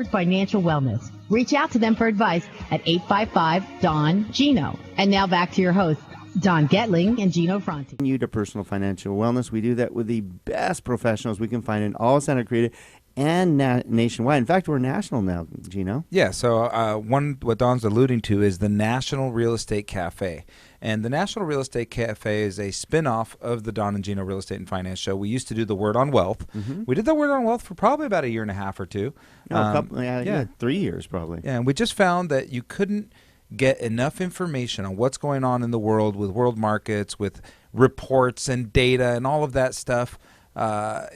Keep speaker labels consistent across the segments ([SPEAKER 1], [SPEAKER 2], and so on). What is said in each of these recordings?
[SPEAKER 1] Financial wellness. Reach out to them for advice at 855-DON-GINO. And now back to your hosts, Don Getling and Gino Fronti.
[SPEAKER 2] You to personal financial wellness. We do that with the best professionals we can find in all Santa Cruz and nationwide. In fact, we're national now, Gino.
[SPEAKER 3] Yeah, so what Don's alluding to is the National Real Estate Cafe. And the National Real Estate Cafe is a spin-off of the Don and Gino Real Estate and Finance Show. We used to do the Word on Wealth. Mm-hmm. We did the Word on Wealth for probably about a year and a half or two.
[SPEAKER 2] No, 3 years probably.
[SPEAKER 3] Yeah, and we just found that you couldn't get enough information on what's going on in the world with world markets, with reports and data and all of that stuff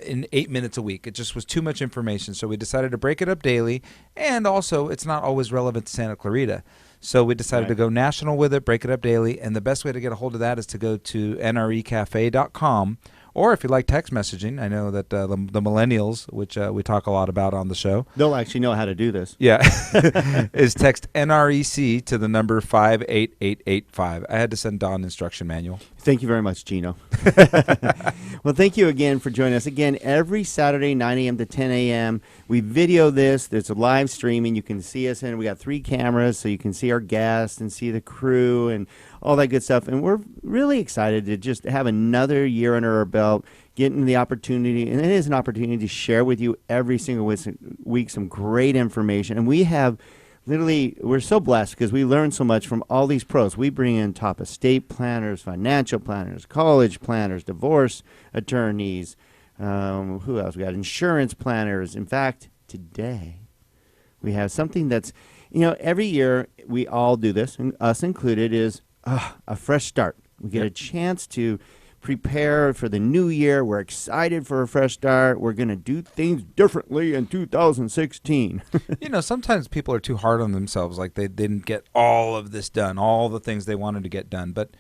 [SPEAKER 3] in 8 minutes a week. It just was too much information. So we decided to break it up daily. And also, it's not always relevant to Santa Clarita. So we decided to go national with it, break it up daily. And the best way to get a hold of that is to go to nrecafe.com. Or if you like text messaging, I know that the millennials, which we talk a lot about on the show.
[SPEAKER 2] They'll actually know how to do this.
[SPEAKER 3] Yeah. is text NREC to the number 58885. I had to send Don an instruction manual.
[SPEAKER 2] Thank you very much, Gino. Well, thank you again for joining us. Again, every Saturday, 9 a.m. to 10 a.m., we video this. There's a live streaming. You can see us in. We got 3 cameras, so you can see our guests and see the crew and all that good stuff. And we're really excited to just have another year under our belt, getting the opportunity, and it is an opportunity to share with you every single week some great information. And we have literally, we're so blessed because we learn so much from all these pros. We bring in top estate planners, financial planners, college planners, divorce attorneys. Who else? We got insurance planners. In fact, today we have something that's, every year we all do this, and us included, is a fresh start. We get a chance to prepare for the new year. We're excited for a fresh start. We're going to do things differently in 2016.
[SPEAKER 3] Sometimes people are too hard on themselves, like they didn't get all of this done, all the things they wanted to get done. But,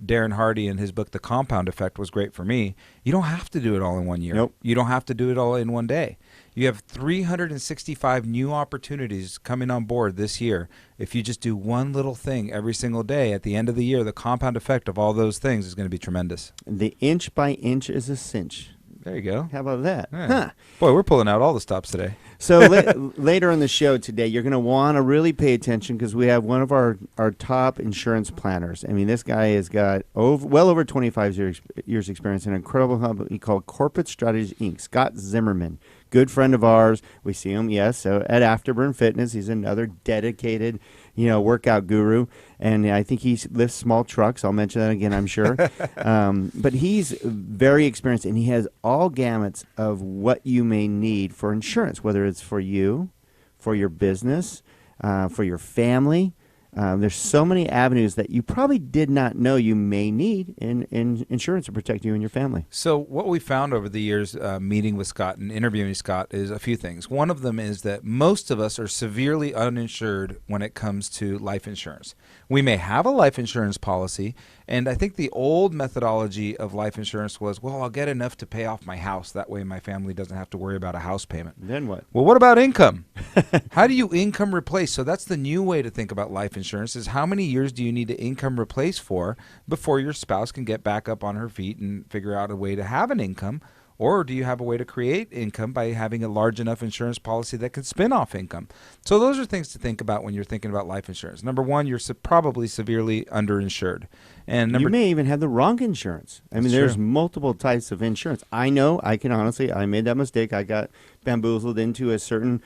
[SPEAKER 3] Darren Hardy in his book, The Compound Effect, was great for me. You don't have to do it all in 1 year.
[SPEAKER 2] Nope.
[SPEAKER 3] You don't have to do it all in one day. You have 365 new opportunities coming on board this year. If you just do one little thing every single day, at the end of the year, the compound effect of all those things is going to be tremendous.
[SPEAKER 2] The inch by inch is a cinch.
[SPEAKER 3] There you go.
[SPEAKER 2] How about that?
[SPEAKER 3] Yeah.
[SPEAKER 2] Huh.
[SPEAKER 3] Boy, we're pulling out all the stops today.
[SPEAKER 2] So later in the show today, you're going to want to really pay attention because we have one of our top insurance planners. I mean, this guy has got well over 25 years experience in an incredible company called Corporate Strategize, Inc. Scott Zimmerman, good friend of ours. We see him, so at Afterburn Fitness. He's another dedicated, workout guru. And I think he lifts small trucks. I'll mention that again, I'm sure. But he's very experienced, and he has all gamuts of what you may need for insurance, whether it's for you, for your business, for your family. There's so many avenues that you probably did not know you may need in insurance to protect you and your family.
[SPEAKER 3] So what we found over the years meeting with Scott and interviewing Scott is a few things. One of them is that most of us are severely uninsured when it comes to life insurance. We may have a life insurance policy, and I think the old methodology of life insurance was, well, I'll get enough to pay off my house. That way my family doesn't have to worry about a house payment.
[SPEAKER 2] Then what?
[SPEAKER 3] Well, what about income? How do you income replace? So that's the new way to think about life insurance, is how many years do you need to income replace for before your spouse can get back up on her feet and figure out a way to have an income? Or do you have a way to create income by having a large enough insurance policy that can spin off income? So those are things to think about when you're thinking about life insurance. Number one, you're probably severely underinsured. And
[SPEAKER 2] you may even have the wrong insurance. I mean, there's multiple types of insurance. I know, I made that mistake. I got bamboozled into a certain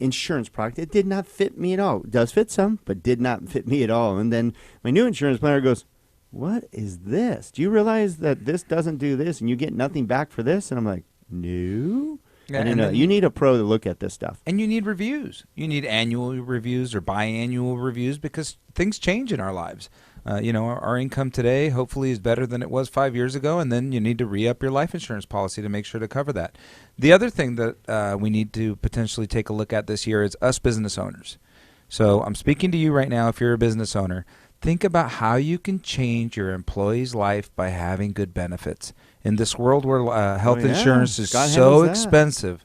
[SPEAKER 2] insurance product. It did not fit me at all. It does fit some, but did not fit me at all. And then my new insurance planner goes, what is this? Do you realize that this doesn't do this and you get nothing back for this? And I'm like, no. Yeah, you need a pro to look at this stuff.
[SPEAKER 3] And you need reviews. You need annual reviews or biannual reviews because things change in our lives. Our income today hopefully is better than it was 5 years ago, and then you need to re-up your life insurance policy to make sure to cover that. The other thing that we need to potentially take a look at this year is us business owners. So I'm speaking to you right now if you're a business owner. Think about how you can change your employee's life by having good benefits. In this world where health insurance is so expensive,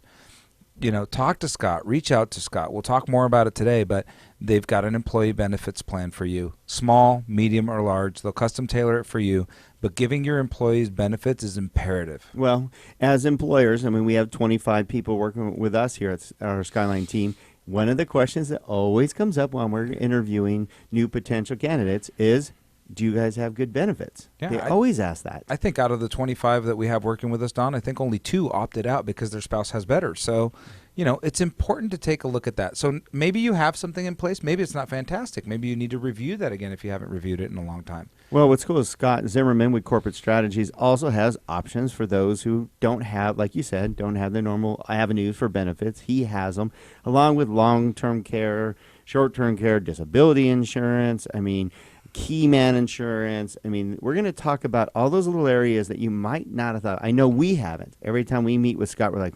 [SPEAKER 3] talk to Scott, reach out to Scott. We'll talk more about it today, but they've got an employee benefits plan for you. Small, medium, or large. They'll custom tailor it for you. But giving your employees benefits is imperative.
[SPEAKER 2] Well, as employers, I mean, we have 25 people working with us here at our Skyline team. One of the questions that always comes up when we're interviewing new potential candidates is, do you guys have good benefits?
[SPEAKER 3] Yeah,
[SPEAKER 2] They always ask that.
[SPEAKER 3] I think out of the 25 that we have working with us, Don, I think only 2 opted out because their spouse has better. So, it's important to take a look at that. So maybe you have something in place. Maybe it's not fantastic. Maybe you need to review that again if you haven't reviewed it in a long time.
[SPEAKER 2] Well, what's cool is Scott Zimmerman with Corporate Strategies also has options for those who don't have, like you said, don't have the normal avenues for benefits. He has them, along with long-term care, short-term care, disability insurance, key man insurance. We're going to talk about all those little areas that you might not have thought. I know we haven't. Every time we meet with Scott, we're like,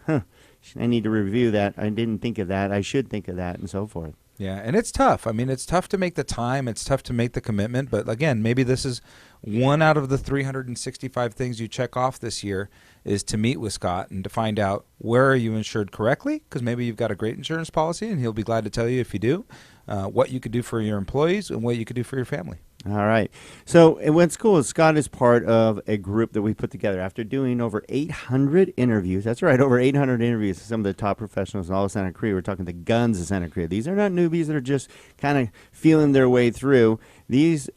[SPEAKER 2] I need to review that. I didn't think of that. I should think of that, and so forth.
[SPEAKER 3] Yeah, and it's tough. It's tough to make the time. It's tough to make the commitment. But again, maybe this is one out of the 365 things you check off this year is to meet with Scott and to find out where are you insured correctly, because maybe you've got a great insurance policy, and he'll be glad to tell you if you do, what you could do for your employees and what you could do for your family.
[SPEAKER 2] All right. So and what's cool is Scott is part of a group that we put together after doing over 800 interviews. That's right, over 800 interviews with some of the top professionals in all of Santa Cruz. We're talking the guns of Santa Cruz. These are not newbies that are just kind of feeling their way through. These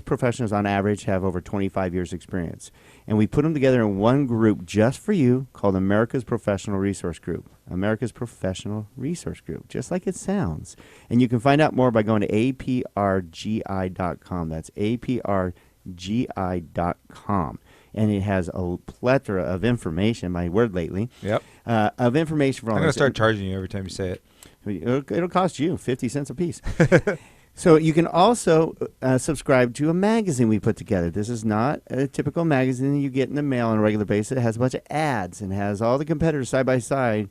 [SPEAKER 2] professionals on average have over 25 years experience. And we put them together in one group just for you called America's Professional Resource Group. America's Professional Resource Group, just like it sounds. And you can find out more by going to aprgi.com. That's aprgi.com. And it has a plethora of information, my word lately, of information for all
[SPEAKER 3] I'm going to
[SPEAKER 2] this.
[SPEAKER 3] start charging you every time you say it.
[SPEAKER 2] It'll cost you 50 cents a piece. So you can also subscribe to a magazine we put together. This is not a typical magazine you get in the mail on a regular basis. It has a bunch of ads and has all the competitors side by side.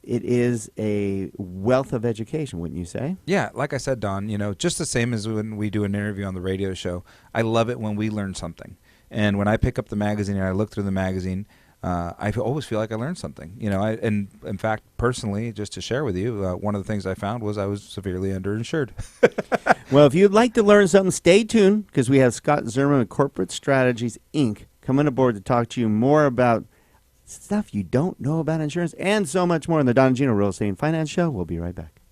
[SPEAKER 2] It is a wealth of education, wouldn't you say?
[SPEAKER 3] Yeah, like I said, Don, just the same as when we do an interview on the radio show. I love it when we learn something. And when I pick up the magazine and I look through the magazine, I always feel like I learned something. And in fact, personally, just to share with you, one of the things I found was I was severely underinsured.
[SPEAKER 2] Well, if you'd like to learn something, stay tuned, because we have Scott Zimmerman of Corporate Strategies, Inc. coming aboard to talk to you more about stuff you don't know about insurance and so much more on the Don and Gino Real Estate and Finance Show. We'll be right back.